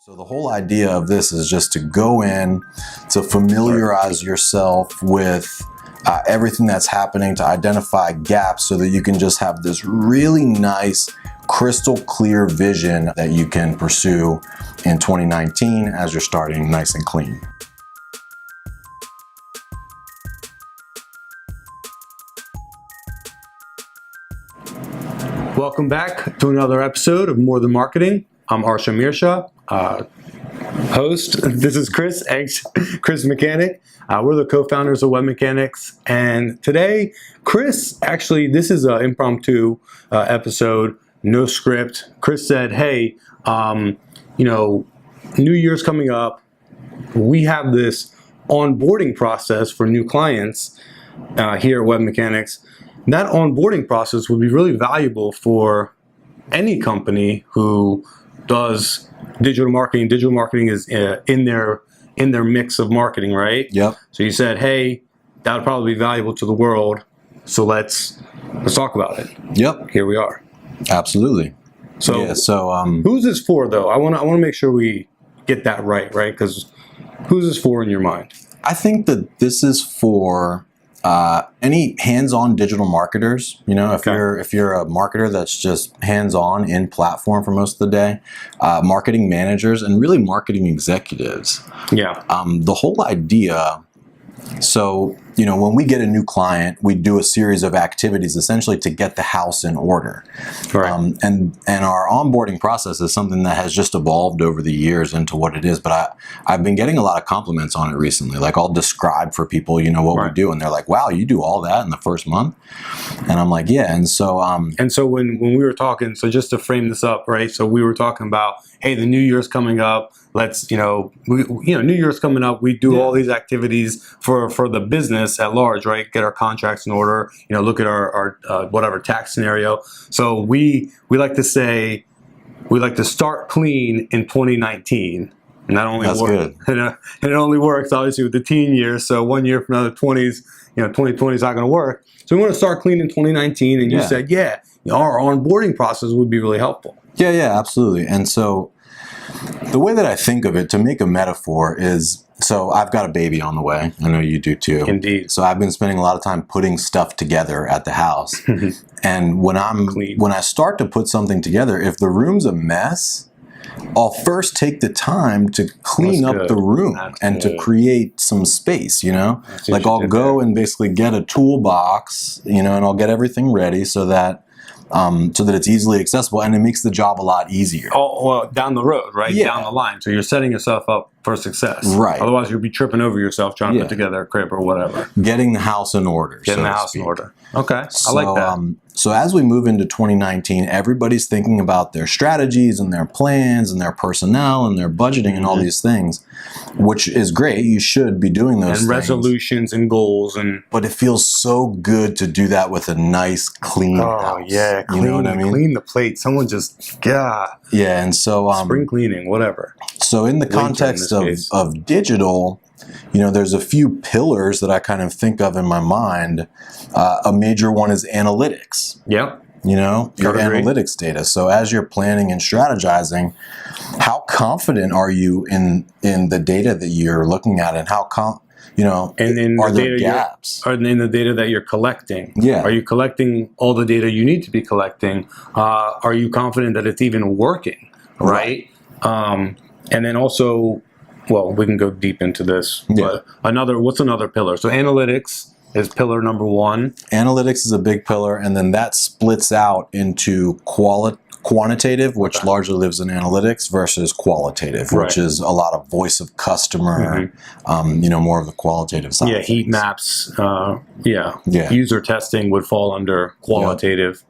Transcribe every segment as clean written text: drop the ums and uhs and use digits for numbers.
So the whole idea of this is just to go in, to familiarize yourself with everything that's happening, to identify gaps so that you can just have this really nice, crystal clear vision that you can pursue in 2019 as you're starting nice and clean. Welcome back to another episode of More Than Marketing. I'm Harsha Mirsha, host. This is Chris Mechanic. We're the co-founders of Web Mechanics. And today, Chris, actually, this is an impromptu episode, no script. Chris said, hey, New Year's coming up. We have this onboarding process for new clients here at Web Mechanics. That onboarding process would be really valuable for any company who does digital marketing. Digital marketing is in their mix of marketing, right? Yep. So you said, hey, that would probably be valuable to the world. So let's talk about it. Yep. Here we are. Absolutely. So, yeah, who's this for, though? I want to make sure we get that right? Because who's this for in your mind? I think that this is for any hands-on digital marketers. If you're a marketer that's just hands-on in platform for most of the day, marketing managers and really marketing executives. Yeah. The whole idea. So, when we get a new client, we do a series of activities essentially to get the house in order. Right. And our onboarding process is something that has just evolved over the years into what it is. But I've been getting a lot of compliments on it recently. Like, I'll describe for people, what right. we do, and they're like, wow, you do all that in the first month? And I'm like, yeah. And so when we were talking, so just to frame this up, right? So we were talking about, hey, the new year's coming up. Let's, New Year's coming up. We do all these activities for the business at large, right? Get our contracts in order, look at our whatever tax scenario. So we like to say, we like to start clean in 2019. And that only works. And it only works obviously with the teen years. So 1 year from now, the 20s, 2020 is not going to work. So we want to start clean in 2019. And you said, our onboarding process would be really helpful. Yeah, absolutely. And so the way that I think of it, to make a metaphor, is, so I've got a baby on the way. I know you do too. Indeed. So I've been spending a lot of time putting stuff together at the house. And when I start to put something together, if the room's a mess, I'll first take the time to clean up the room and to create some space, Like, I'll go and basically get a toolbox, and I'll get everything ready so that it's easily accessible, and it makes the job a lot easier. Oh, well, down the road, right? Yeah. Down the line. So you're setting yourself up for success. Right. Otherwise, you'll be tripping over yourself trying to put together a crib or whatever. Getting the house in order. Getting the house in order. Okay. I like that. So as we move into 2019, everybody's thinking about their strategies and their plans and their personnel and their budgeting and all these things, which is great. You should be doing those things. And resolutions and goals. But it feels so good to do that with a nice, clean house. Oh, yeah. You know what I mean? Clean the plate. Someone just, Yeah, and so spring cleaning, whatever. So in the context of digital, there's a few pillars that I kind of think of in my mind. A major one is analytics. Yep. Your analytics data. So as you're planning and strategizing, how confident are you in the data that you're looking at, and how are there gaps? Or in the data that you're collecting? Yeah. Are you collecting all the data you need to be collecting? Are you confident that it's even working? Right. And then also, well, we can go deep into this. But what's another pillar? So analytics is pillar number one. Analytics is a big pillar, and then that splits out into quantitative, which largely lives in analytics, versus qualitative, which is a lot of voice of customer, more of the qualitative side. Yeah, heat maps, user testing would fall under qualitative.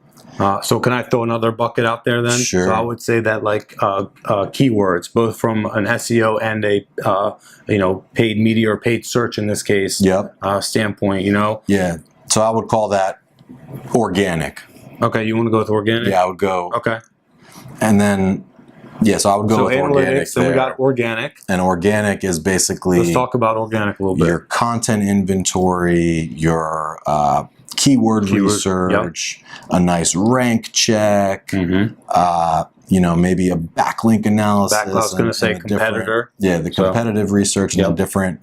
So can I throw another bucket out there then? Sure. So I would say that keywords, both from an SEO and a paid media or paid search in this case standpoint. Yeah. So I would call that organic. Okay, you want to go with organic? Yeah, I would go. Okay. And then so I would go with organic. So we got organic. And organic is basically. Let's talk about organic a little bit. Your content inventory, your keyword research, a nice rank check, maybe a backlink analysis. I was going to say competitor. The competitive research and the different.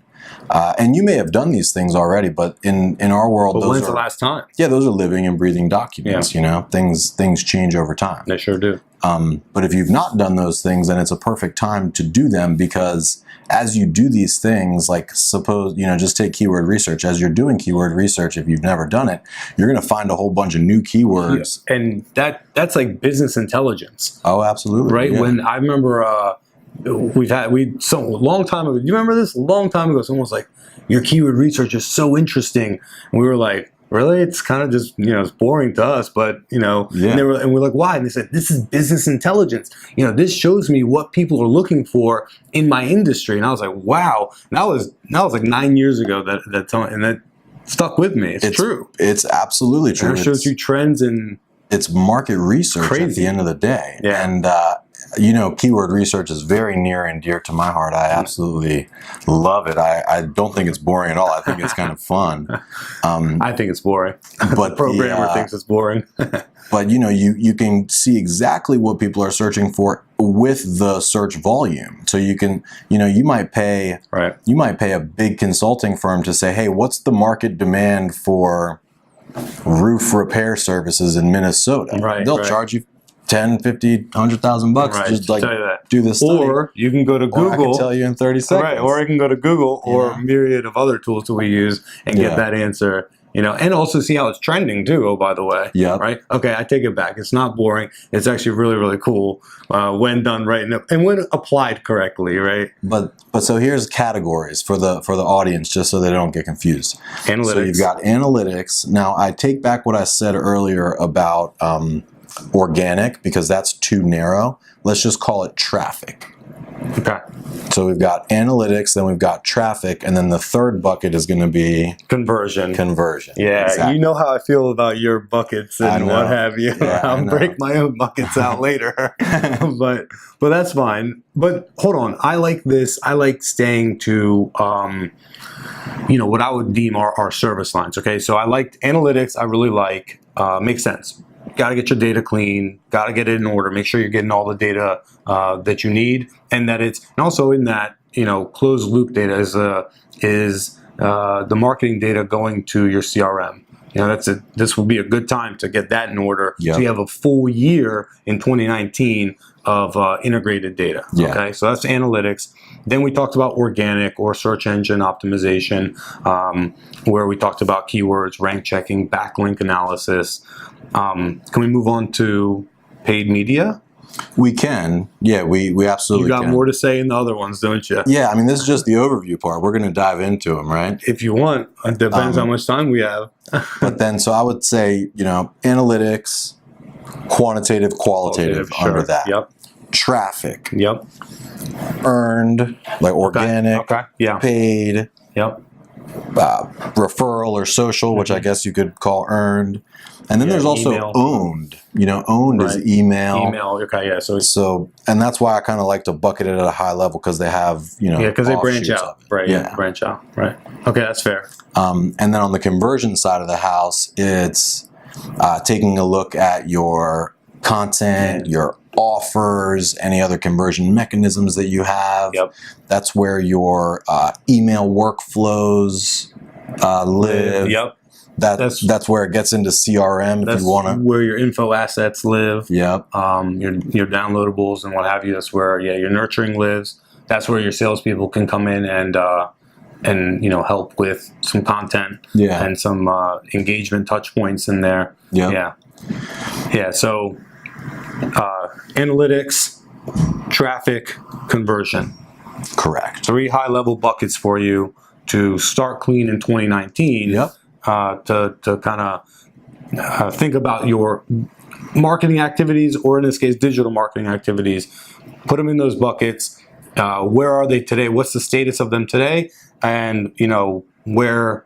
And you may have done these things already, but in our world, but when's the last time? Yeah, those are living and breathing documents. Things change over time. They sure do. But if you've not done those things, then it's a perfect time to do them, because as you do these things, like suppose, just take keyword research. As you're doing keyword research, if you've never done it, you're going to find a whole bunch of new keywords. Yeah. And that's like business intelligence. Oh, absolutely. Right? Yeah. When I remember a long time ago, you remember this? A long time ago, someone was like, your keyword research is so interesting. And we were like, really? It's kind of just, it's boring to us, but, and we're like, why? And they said, this is business intelligence. This shows me what people are looking for in my industry. And I was like, wow. And that was like 9 years ago and that stuck with me. It's true. It absolutely true. And it shows you trends and it's market research crazy. At the end of the day. Yeah. And, keyword research is very near and dear to my heart. I absolutely love it. I don't think it's boring at all. I think it's kind of fun. I think it's boring. But the programmer thinks it's boring. But you can see exactly what people are searching for with the search volume. So you can, you might pay a big consulting firm to say, hey, what's the market demand for roof repair services in Minnesota? Right. They'll charge you $10, $50, $100,000 just like do this study. Or you can go to Google. Or I can tell you in 30 seconds. Right. Or I can go to Google or a myriad of other tools that we use and get that answer. And also see how it's trending too. Oh, by the way. Yeah. Right. Okay. I take it back. It's not boring. It's actually really, really cool when done right and when applied correctly. Right. But so here's categories for the audience, just so they don't get confused. Analytics. So you've got analytics. Now I take back what I said earlier about organic, because that's too narrow. Let's just call it traffic. Okay. So we've got analytics, then we've got traffic, and then the third bucket is going to be conversion. Yeah, exactly. You know how I feel about your buckets and what have you. Yeah, I'll break my own buckets out later. but that's fine. But hold on. I like this. I like staying to what I would deem our service lines. Okay. So I liked analytics. I really like makes sense. Got to get your data clean, got to get it in order, make sure you're getting all the data that you need, and that and also in that, closed loop data is the marketing data going to your CRM. This will be a good time to get that in order. Yep. So you have a full year in 2019 of integrated data. Yeah. Okay, so that's analytics. Then we talked about organic or search engine optimization, where we talked about keywords, rank checking, backlink analysis. Can we move on to paid media? We can. Yeah, we absolutely can. You got can. more to say in the other ones, don't you? Yeah, I mean, this is just the overview part. We're going to dive into them, right? If you want. It depends how much time we have. But then, so I would say, analytics, quantitative, qualitative under that. Yep. Traffic. Yep. Earned, like organic. Okay. Yeah. Paid. Yep. Referral or social, which I guess you could call earned. And then there's also email. Owned. Owned is email. Email, okay, yeah. So, and that's why I kind of like to bucket it at a high level, because they have, because they branch offshoots out. of it. Right, Yeah. branch out. Right. Okay, that's fair. And then on the conversion side of the house, it's taking a look at your content, your offers, any other conversion mechanisms that you have. Yep. That's where your email workflows live. Yep. That's where it gets into CRM if you want to. Where your info assets live. Yep. Your downloadables and what have you. That's where your nurturing lives. That's where your salespeople can come in and help with some content and some engagement touch points in there. Yep. Yeah. So analytics, traffic, conversion. Correct. 3 high-level buckets for you to start clean in 2019. Yep. To kind of think about your marketing activities, or in this case, digital marketing activities. Put them in those buckets. Where are they today? What's the status of them today? And what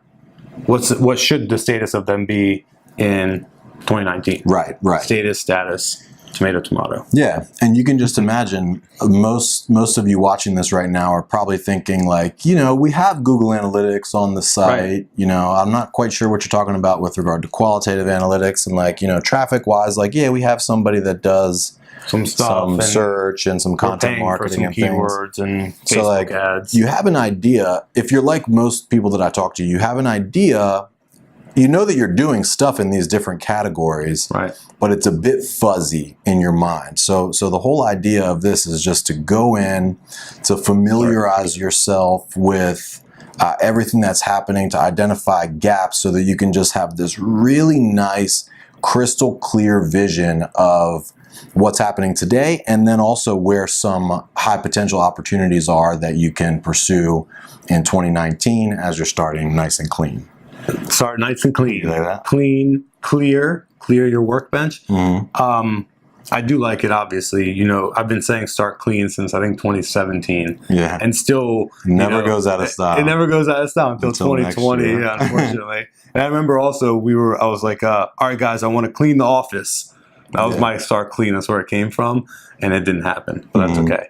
should the status of them be in 2019? Right. Status. tomato. Yeah, and you can just imagine most of you watching this right now are probably thinking like, we have Google Analytics on the site. Right. I'm not quite sure what you're talking about with regard to qualitative analytics and like, traffic wise, like, yeah, we have somebody that does some stuff, some search and some content marketing and keywords and Facebook so like ads. You have an idea. If you're like most people that I talk to, you have an idea. You know that you're doing stuff in these different categories, right? But it's a bit fuzzy in your mind. So the whole idea of this is just to go in, to familiarize yourself with everything that's happening, to identify gaps so that you can just have this really nice, crystal clear vision of what's happening today, and then also where some high potential opportunities are that you can pursue in 2019 as you're starting nice and clean. Start nice and clean. You like that? Clean, clear your workbench. Mm-hmm. I do like it, obviously. I've been saying start clean since I think 2017. Yeah. And still never goes out of style. It never goes out of style until 2020, unfortunately. And I remember also I was like, all right guys, I want to clean the office. That was my start clean. That's where it came from. And it didn't happen, but that's okay.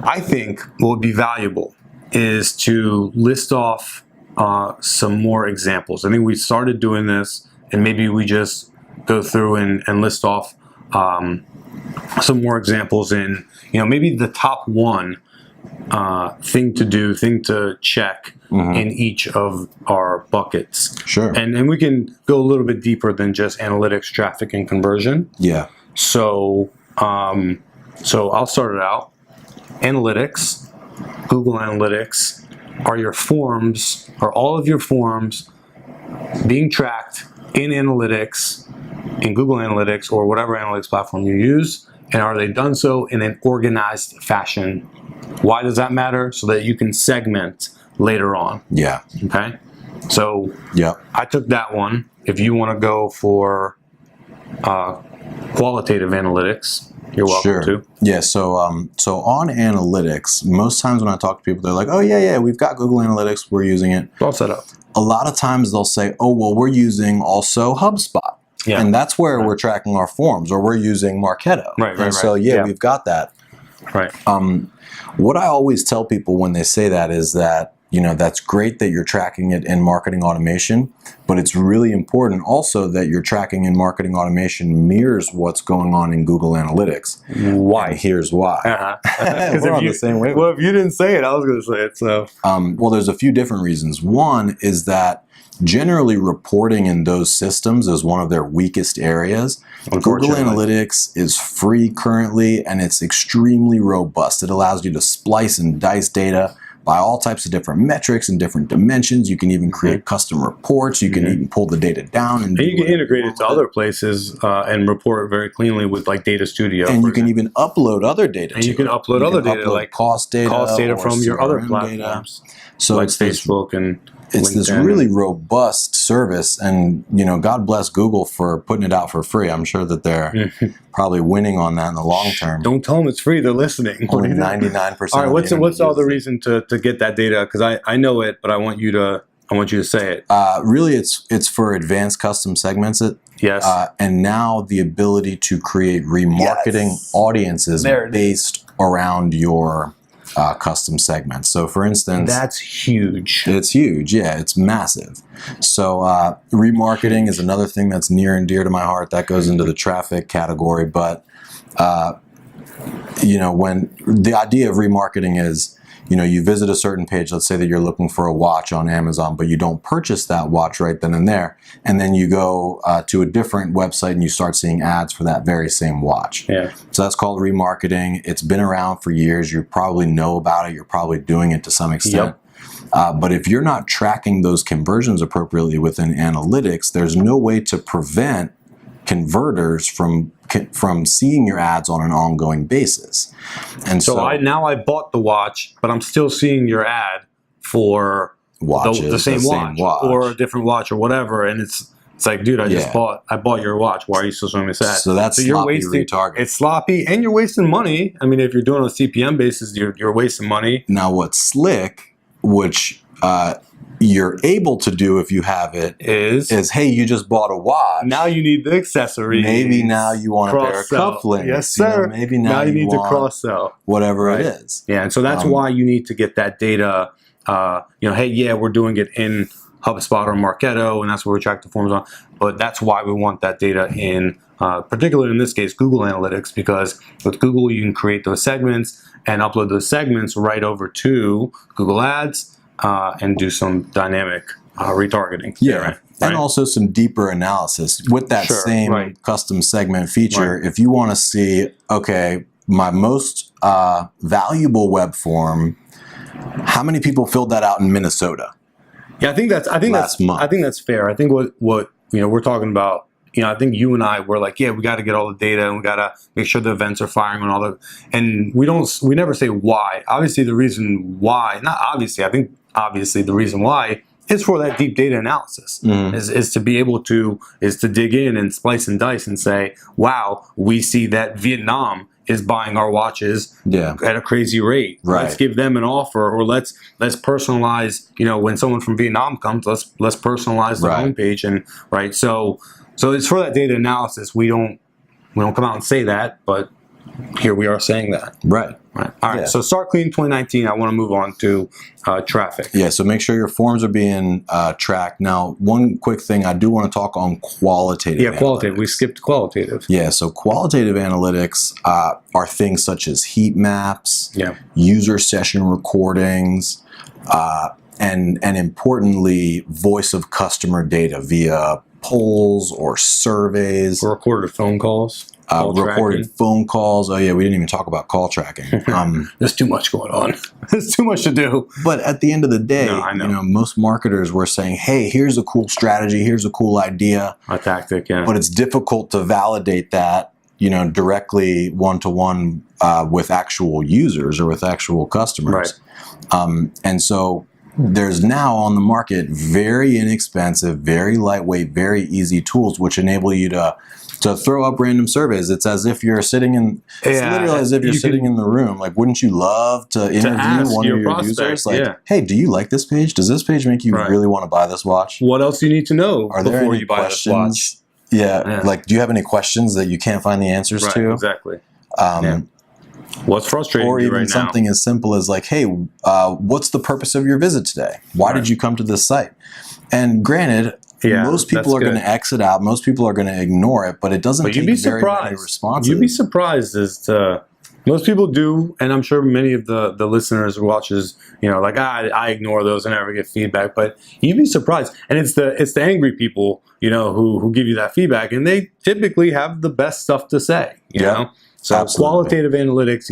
I think what would be valuable is to list off some more examples. I think we started doing this, and maybe we just go through and list off some more examples in, maybe the top one thing to check in each of our buckets. Sure. And we can go a little bit deeper than just analytics, traffic, and conversion. Yeah. So I'll start it out. Analytics, Google Analytics. Are all of your forms being tracked in analytics, in Google Analytics or whatever analytics platform you use? And are they done so in an organized fashion? Why does that matter? So that you can segment later on. Yeah. Okay. So yeah, I took that one. If you want to go for qualitative analytics, you're welcome to. Yeah, so on analytics, most times when I talk to people, they're like, oh, yeah, we've got Google Analytics, we're using it. All set up. A lot of times they'll say, oh, well, we're using also HubSpot. Yeah. And that's where we're tracking our forms, or we're using Marketo. Right. So, we've got that. Right. What I always tell people when they say that is that, that's great that you're tracking it in marketing automation, but it's really important also that your tracking in marketing automation mirrors what's going on in Google Analytics. Why? And here's why. We're on the same way. Well, if you didn't say it, I was going to say it. So, well, there's a few different reasons. One is that generally reporting in those systems is one of their weakest areas. Google Analytics is free currently, and it's extremely robust. It allows you to splice and dice data by all types of different metrics and different dimensions. You can even create custom reports. You can even pull the data down. And you can integrate it to other places and report very cleanly with like Data Studio. And you can even upload other data. And you can upload other data, like cost data from your other platforms, so like Facebook and it's LinkedIn. This really robust service, and God bless Google for putting it out for free. I'm sure that they're probably winning on that in the long term. Don't tell them it's free; they're listening. Only 99%. All right, what's all the reason to get that data? Because I know it, but I want you to say it. Really, it's for advanced custom segments. Yes. And now the ability to create remarketing audiences based around your custom segments. So for instance, that's huge. It's huge. Yeah, it's massive. So remarketing is another thing that's near and dear to my heart. That goes into the traffic category. But when the idea of remarketing is, you visit a certain page, let's say that you're looking for a watch on Amazon, but you don't purchase that watch right then and there. And then you go to a different website and you start seeing ads for that very same watch. Yeah. So that's called remarketing. It's been around for years. You probably know about it. You're probably doing it to some extent. Yep. But if you're not tracking those conversions appropriately within analytics, there's no way to prevent converters from seeing your ads on an ongoing basis. And so I bought the watch, but I'm still seeing your ad for the same watch or a different watch or whatever, and it's like, dude, I bought your watch. Why are you still showing me this ad? So that's sloppy retargeting. It's sloppy, and you're wasting money. I mean, if you're doing it on a CPM basis, you're wasting money. Now, what's slick, which you're able to do if you have it is hey, you just bought a watch. Now you need the accessories. Maybe now you want a pair of cufflinks. Yes, sir. Maybe now you need to cross-sell. Whatever it is. Yeah, and so that's why you need to get that data. Hey, yeah, we're doing it in HubSpot or Marketo, and that's where we track the forms on. But that's why we want that data in, particularly in this case, Google Analytics, because with Google, you can create those segments and upload those segments right over to Google Ads and do some dynamic retargeting. Yeah, right? And also some deeper analysis with that same custom segment feature. If you want to see, okay, my most valuable web form, how many people filled that out in Minnesota? Yeah, I think that's fair. I think what we're talking about. I think you and I were like, yeah, we got to get all the data and we got to make sure the events are firing on all the, and we never say why. Obviously, the reason why, not obviously, I think obviously the reason why is for that deep data analysis, is to be able to dig in and splice and dice and say, wow, we see that Vietnam is buying our watches at a crazy rate. Right. Let's give them an offer, or let's personalize. When someone from Vietnam comes, let's personalize the homepage, and so it's for that data analysis. We don't come out and say that, but here we are saying that. Right. All right. So start clean 2019. I want to move on to traffic. Yeah. So make sure your forms are being tracked. Now, one quick thing, I do want to talk on qualitative. Yeah, qualitative. We skipped qualitative. Yeah. So qualitative analytics are things such as heat maps, user session recordings, and importantly, voice of customer data via polls or surveys. Recorded phone calls. Recorded phone calls. Oh yeah, we didn't even talk about call tracking. There's too much going on. There's too much to do. But at the end of the day, most marketers were saying, "Hey, here's a cool strategy. Here's a cool idea, a tactic." Yeah. But it's difficult to validate that, directly one-to-one with actual users or with actual customers. Right. And so there's now on the market very inexpensive, very lightweight, very easy tools which enable you to throw up random surveys. It's as if you're sitting in. It's literally as if you're sitting in the room. Like, wouldn't you love to interview one of your users? Like, hey, do you like this page? Does this page make you really want to buy this watch? What else do you need to know before you buy this watch? Yeah. Like, do you have any questions that you can't find the answers to? Exactly. What's frustrating or you even right something now? as simple as like, hey, what's the purpose of your visit today? Why did you come to this site? And granted, most people are going to exit out. Most people are going to ignore it, but it doesn't take very many responses. You'd be surprised as to most people do, and I'm sure many of the listeners who watches, like I ignore those and never get feedback. But you'd be surprised, and it's the angry people, who give you that feedback, and they typically have the best stuff to say. You know, so qualitative analytics,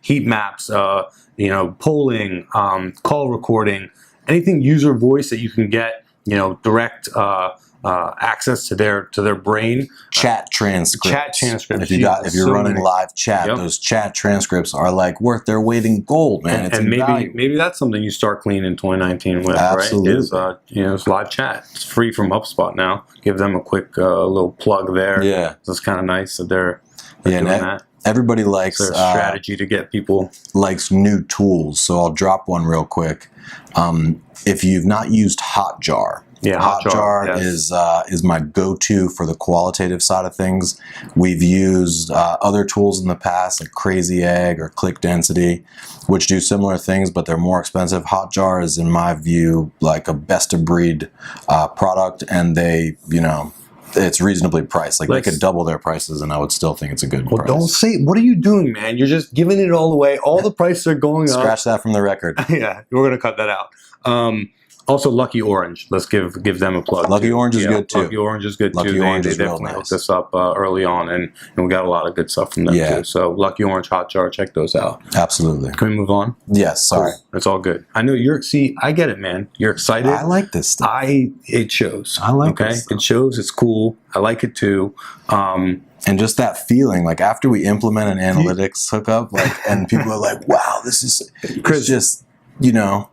heat maps, polling, call recording, anything user voice that you can get. Direct access to their brain. Chat transcripts. Chat transcripts. If you're running live chat, those chat transcripts are like worth their weight in gold, man. And maybe that's something you start clean in 2019 with, Absolutely. Right? It's live chat. It's free from HubSpot now. Give them a quick little plug there. Yeah, it's kind of nice that they're doing that. Everybody likes their strategy to get people likes new tools. So I'll drop one real quick. If you've not used Hotjar, Hotjar is my go-to for the qualitative side of things. We've used other tools in the past like Crazy Egg or Click Density, which do similar things, but they're more expensive. Hotjar is, in my view, like a best-of-breed product, and they, it's reasonably priced. Like they could double their prices, and I would still think it's a good price. Don't say. What are you doing, man? You're just giving it all away. All the prices are going up. Scratch that from the record. Yeah, we're gonna cut that out. Also, Lucky Orange. Let's give them a plug. Lucky Orange is good too. Lucky Orange is good too. Lucky Orange is they real definitely nice. hooked us up early on, and we got a lot of good stuff from them too. So Lucky Orange, Hotjar, check those out. Absolutely. Can we move on? Yes. Sorry. Cool. It's all good. I know I get it, man. You're excited. I like this stuff. It shows. I like this stuff. It shows. It's cool. I like it too. And just that feeling, like after we implement an analytics hookup, and people are like, "Wow, this is just."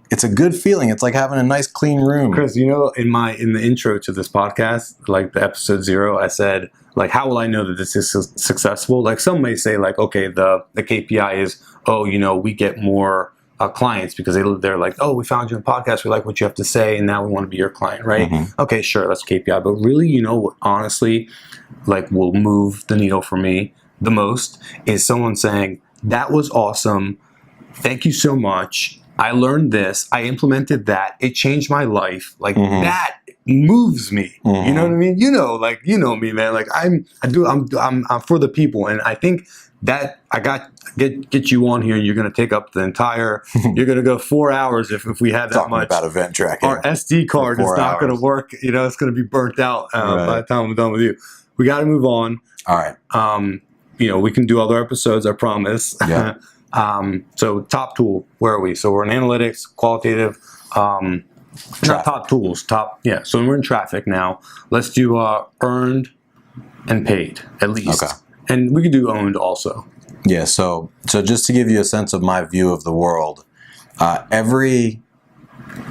It's a good feeling. It's like having a nice clean room. Chris, in the intro to this podcast, like the episode 0, I said, like, how will I know that this is successful? Like some may say like, okay, the KPI is, we get more clients because they're like, oh, we found you in podcast, we like what you have to say, and now we want to be your client, right? Okay, sure, that's KPI. But really, you know what, honestly, like will move the needle for me the most is someone saying, that was awesome. Thank you so much. I learned this. I implemented that. It changed my life. Like that moves me. You know what I mean? You know me, man. Like I'm for the people, and I think that I get you on here. And you're going to take up the entire. You're going to go 4 hours if we have that Talking much. About event tracking. Our SD card is not going to work. You know, it's going to be burnt out by the time I'm done with you. We got to move on. All right. You know, we can do other episodes. I promise. Yeah. So top tool, where are we? So we're in analytics, qualitative, not top tools, So we're in traffic now. Let's do earned and paid at least. Okay. And we can do owned also. Yeah. So just to give you a sense of my view of the world, every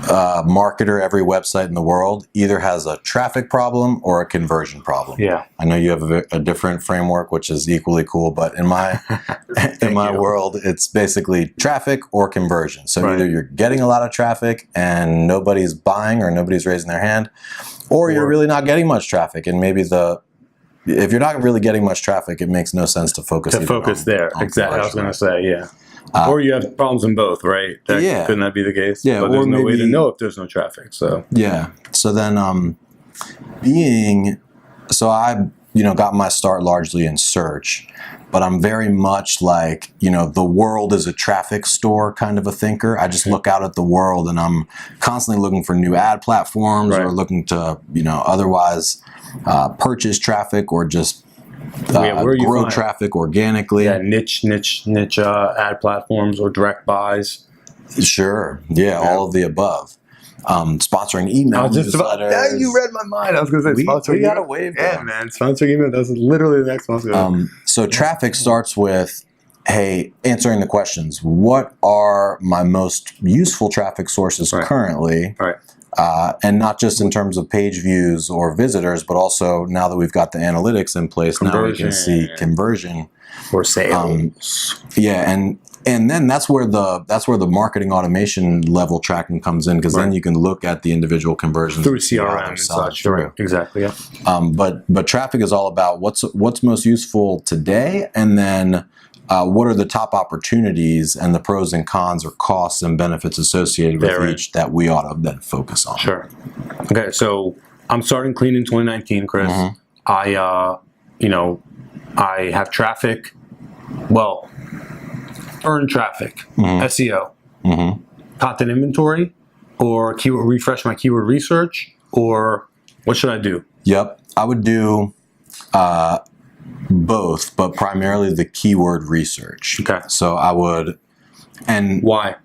marketer, every website in the world either has a traffic problem or a conversion problem. Yeah. I know you have a different framework, which is equally cool, but in my world, it's basically traffic or conversion. So either you're getting a lot of traffic and nobody's buying or nobody's raising their hand, or you're really not getting much traffic, and maybe if you're not really getting much traffic, it makes no sense to focus there. Exactly. I was going to say, yeah. Or you have problems in both, right? Couldn't that be the case? Yeah. But there's no way to know if there's no traffic. So yeah. So then, I got my start largely in search, but I'm very much like, the world is a traffic store kind of a thinker. I just look out at the world and I'm constantly looking for new ad platforms or looking to, otherwise purchase traffic or just grow traffic organically. Yeah, niche ad platforms or direct buys. Sure. Yeah, all of the above. Sponsoring email newsletters. You read my mind. I was going to say sponsoring. We got a wave. Yeah, man. Sponsoring email. That's literally the next one. So traffic starts with, hey, answering the questions. What are my most useful traffic sources currently? Right. And not just in terms of page views or visitors, but also now that we've got the analytics in place, now we can see conversion or sales. And then that's where the marketing automation level tracking comes in, because then you can look at the individual conversions through CRM and such. Right. Exactly. Yeah. But traffic is all about what's most useful today, and then what are the top opportunities and the pros and cons or costs and benefits associated with each that we ought to then focus on. Sure. Okay, so I'm starting clean in 2019, Chris. I have traffic. Well, earned traffic, SEO, content inventory, or refresh my keyword research, or what should I do? Yep, I would do both, but primarily the keyword research. Okay. So I would, and why?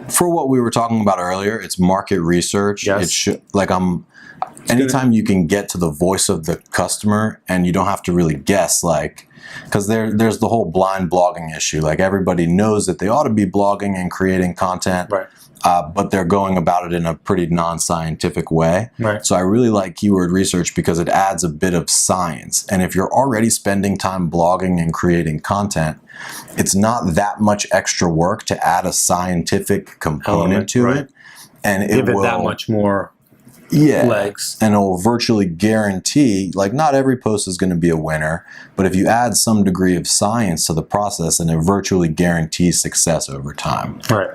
For what we were talking about earlier, it's market research. Yes. It should, anytime you can get to the voice of the customer and you don't have to really guess, because there's the whole blind blogging issue. Like, everybody knows that they ought to be blogging and creating content, but they're going about it in a pretty non-scientific way. Right. So I really like keyword research because it adds a bit of science. And if you're already spending time blogging and creating content, it's not that much extra work to add a scientific component to it. And give it that much more legs. And it will virtually guarantee, not every post is going to be a winner, but if you add some degree of science to the process, then it virtually guarantees success over time. Right.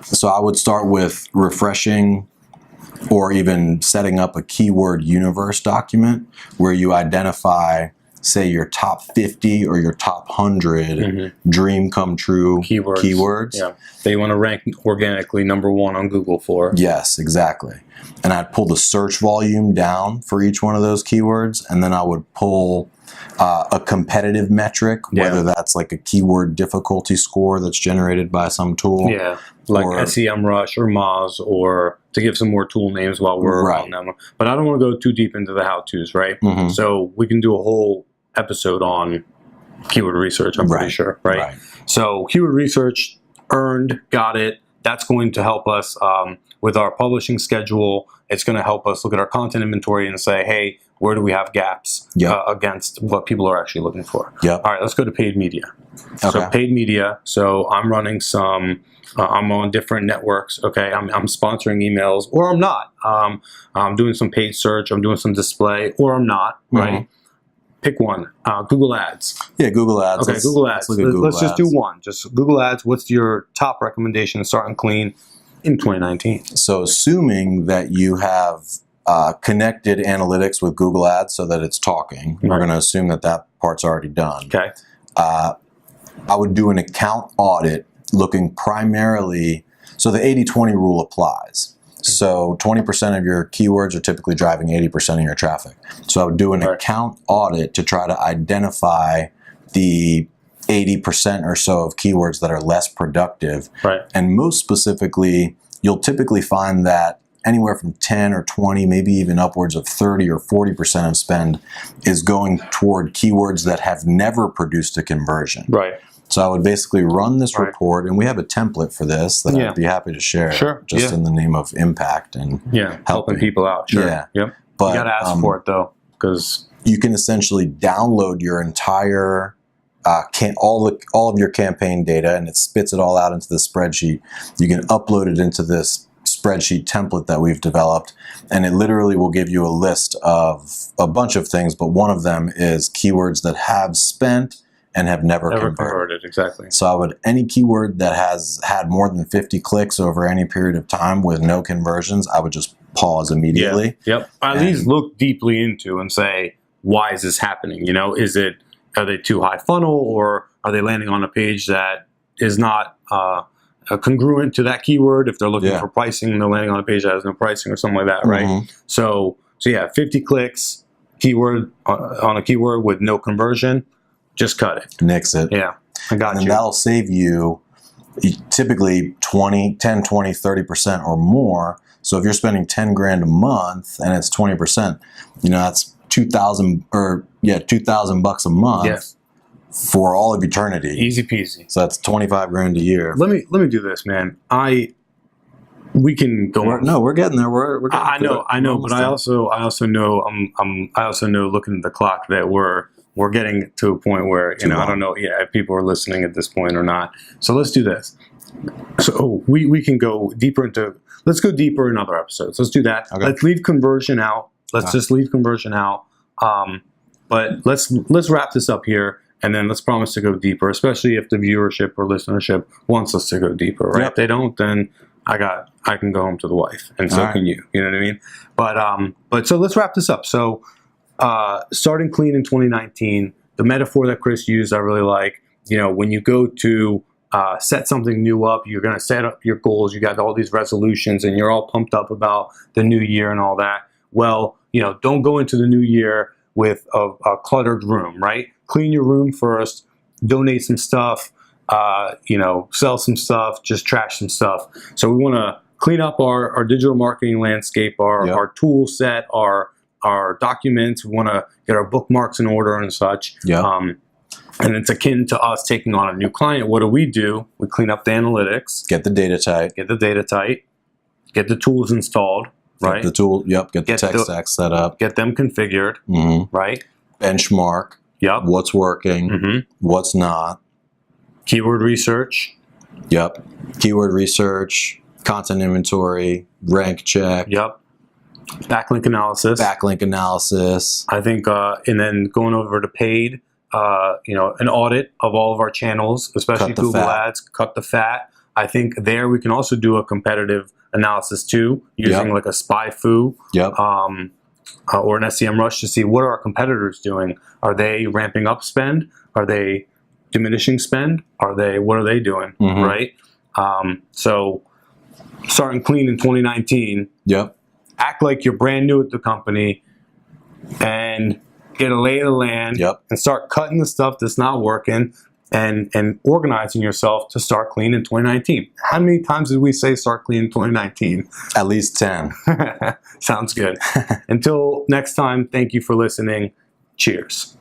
So I would start with refreshing or even setting up a keyword universe document where you identify, say, your top 50 or your top 100 dream come true keywords. Yeah. That you want to rank organically #1 on Google for. Yes, exactly. And I'd pull the search volume down for each one of those keywords, and then I would pull a competitive metric, whether that's like a keyword difficulty score that's generated by some tool. Yeah, like SEMrush or Moz, or to give some more tool names while we're on them. But I don't want to go too deep into the how-tos, right? So we can do a whole episode on keyword research, I'm pretty sure, right? So keyword research, earned, got it. That's going to help us with our publishing schedule. It's going to help us look at our content inventory and say, hey, where do we have gaps against what people are actually looking for. All right, let's go to paid media. So paid media. So I'm running some. I'm on different networks. Okay, I'm sponsoring emails, or I'm not. I'm doing some paid search. I'm doing some display, or I'm not. Right. Pick one. Google Ads. Yeah, Google Ads. Okay, Google Ads. Let's just do one. Just Google Ads. What's your top recommendation to start and clean in 2019? So assuming that you have connected analytics with Google Ads so that it's talking, we're going to assume that that part's already done. Okay. I would do an account audit looking primarily, so the 80-20 rule applies. So 20% of your keywords are typically driving 80% of your traffic. So I would do an account audit to try to identify the 80% or so of keywords that are less productive. And most specifically, you'll typically find that anywhere from 10 or 20, maybe even upwards of 30 or 40% of spend is going toward keywords that have never produced a conversion. So I would basically run this report, and we have a template for this that I'd be happy to share, just in the name of impact and helping people out. But you got to ask for it though, because you can essentially download your entire all of your campaign data, and it spits it all out into the spreadsheet. You can upload it into this spreadsheet template that we've developed, and it literally will give you a list of a bunch of things, but one of them is keywords that have spent and have never converted. Exactly. So I would, any keyword that has had more than 50 clicks over any period of time with no conversions, I would just pause immediately. At least look deeply into and say, why is this happening? You know, are they too high funnel, or are they landing on a page that is not congruent to that keyword? If they're looking for pricing, they're landing on a page that has no pricing or something like that, right? So yeah, 50 clicks, keyword on a keyword with no conversion, just cut it. Nix it. Yeah, I got you. And that'll save you typically 10, 20, 30% or more. So if you're spending 10 grand a month and it's 20%, you know, that's $2,000 a month for all of eternity. Easy peasy. So that's 25 grand a year. Let me do this, man. We can go. We're getting there. We're getting I know, but I also know looking at the clock that we're getting to a point where, you know, I don't know if people are listening at this point or not. So let's do this. So we can go deeper let's go deeper in other episodes. Let's do that. Let's leave conversion out. Let's just leave conversion out. But let's wrap this up here, and then let's promise to go deeper, especially if the viewership or listenership wants us to go deeper, right? If they don't, then I can go home to the wife, and so can you. You know what I mean? But so let's wrap this up. So starting clean in 2019, the metaphor that Chris used, I really like. You know, when you go to set something new up, you're going to set up your goals. You got all these resolutions, and you're all pumped up about the new year and all that. Well, you know, don't go into the new year with a cluttered room, right? Clean your room first, donate some stuff, you know, sell some stuff, just trash some stuff. So we want to clean up our digital marketing landscape, our tool set, our documents. We want to get our bookmarks in order and such. And it's akin to us taking on a new client. What do? We clean up the analytics. Get the data tight. Get the tools installed. Right. Get the tool. Get the tech stack set up. Get them configured. Right. Benchmark. What's working. What's not. Keyword research. Keyword research. Content inventory. Rank check. Backlink analysis. I think, and then going over to paid. You know, an audit of all of our channels, especially Google Ads. Cut the fat. I think there we can also do a competitive analysis too, using like a SpyFu or an SEM Rush to see what are our competitors doing. Are they ramping up spend? Are they diminishing spend? What are they doing? Right? So starting clean in 2019. Act like you're brand new at the company and get a lay of the land and start cutting the stuff that's not working and organizing yourself to start clean in 2019. How many times did we say start clean in 2019? At least 10. Sounds good. Until next time, thank you for listening. Cheers.